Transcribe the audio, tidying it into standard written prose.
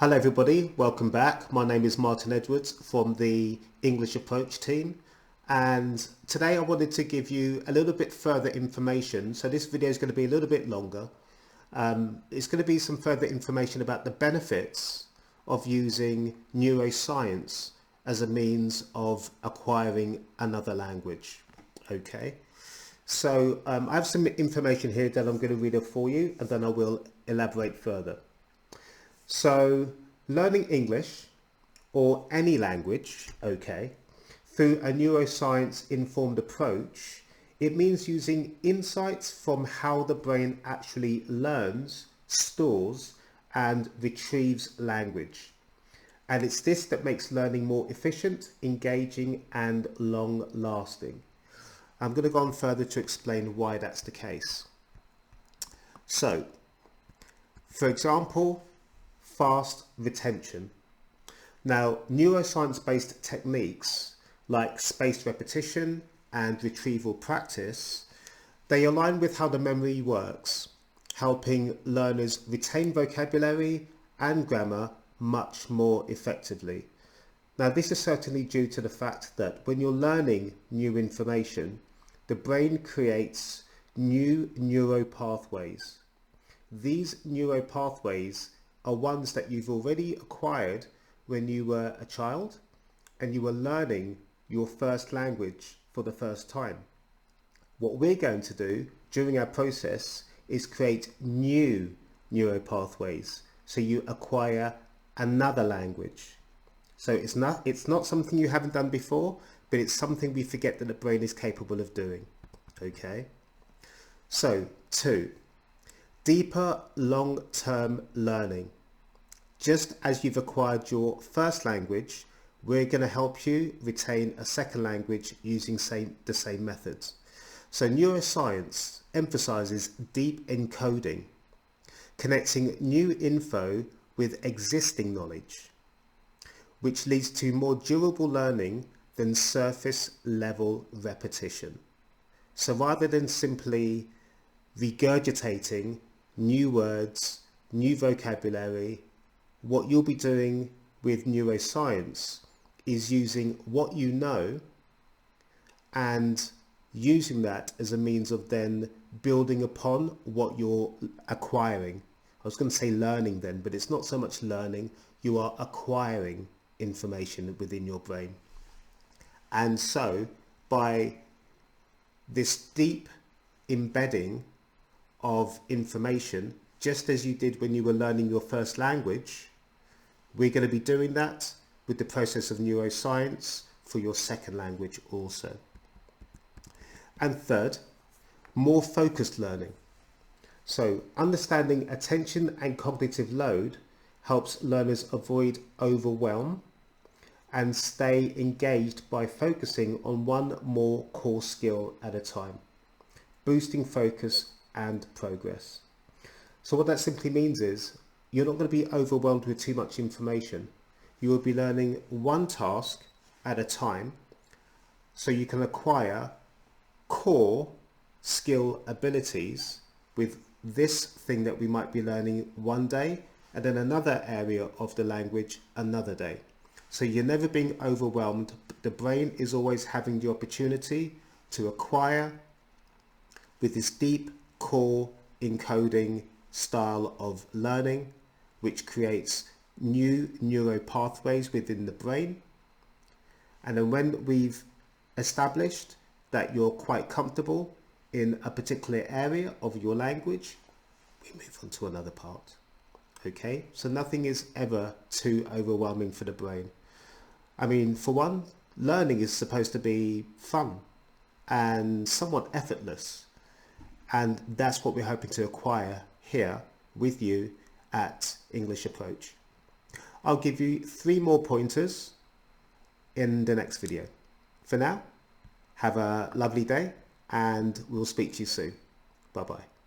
Hello everybody, welcome back. My name is Martin Edwards from the English Approach team, and today I wanted to give you a little bit further information. So this video is going to be a little bit longer. It's going to be some further information about the benefits of using neuroscience as a means of acquiring another language. Okay, so I have some information here that I'm going to read it for you, and then I will elaborate further. So learning English or any language, okay, through a neuroscience informed approach, it means using insights from how the brain actually learns, stores and retrieves language. And it's this that makes learning more efficient, engaging and long lasting. I'm going to go on further to explain why that's the case. So, for example, fast retention. Now, neuroscience-based techniques like spaced repetition and retrieval practice, they align with how the memory works, helping learners retain vocabulary and grammar much more effectively. Now, this is certainly due to the fact that when you're learning new information, the brain creates new neuropathways. These neuropathways are ones that you've already acquired when you were a child and you were learning your first language for the first time. What we're going to do during our process is create new neuropathways so you acquire another language. So it's not something you haven't done before, but it's something we forget that the brain is capable of doing. Okay? So, 2. Deeper long-term learning. Just as you've acquired your first language, we're going to help you retain a second language using the same methods. So neuroscience emphasizes deep encoding, connecting new info with existing knowledge, which leads to more durable learning than surface level repetition. So rather than simply regurgitating new words, new vocabulary, what you'll be doing with neuroscience is using what you know and using that as a means of then building upon what you're acquiring. I was going to say learning then, but it's not so much learning, you are acquiring information within your brain. And so by this deep embedding of information, just as you did when you were learning your first language, we're going to be doing that with the process of neuroscience for your second language also. And third, more focused learning. So understanding attention and cognitive load helps learners avoid overwhelm and stay engaged by focusing on one more core skill at a time, boosting focus and progress. So what that simply means is you're not going to be overwhelmed with too much information. You will be learning one task at a time so you can acquire core skill abilities with this thing that we might be learning one day and then another area of the language another day. So you're never being overwhelmed. The brain is always having the opportunity to acquire with this deep core encoding style of learning, which creates new neuropathways within the brain. And then when we've established that you're quite comfortable in a particular area of your language, we move on to another part. Okay, so nothing is ever too overwhelming for the brain. I mean, for one, learning is supposed to be fun and somewhat effortless. And that's what we're hoping to acquire here with you at English Approach. I'll give you 3 more pointers in the next video. For now, have a lovely day and we'll speak to you soon. Bye bye.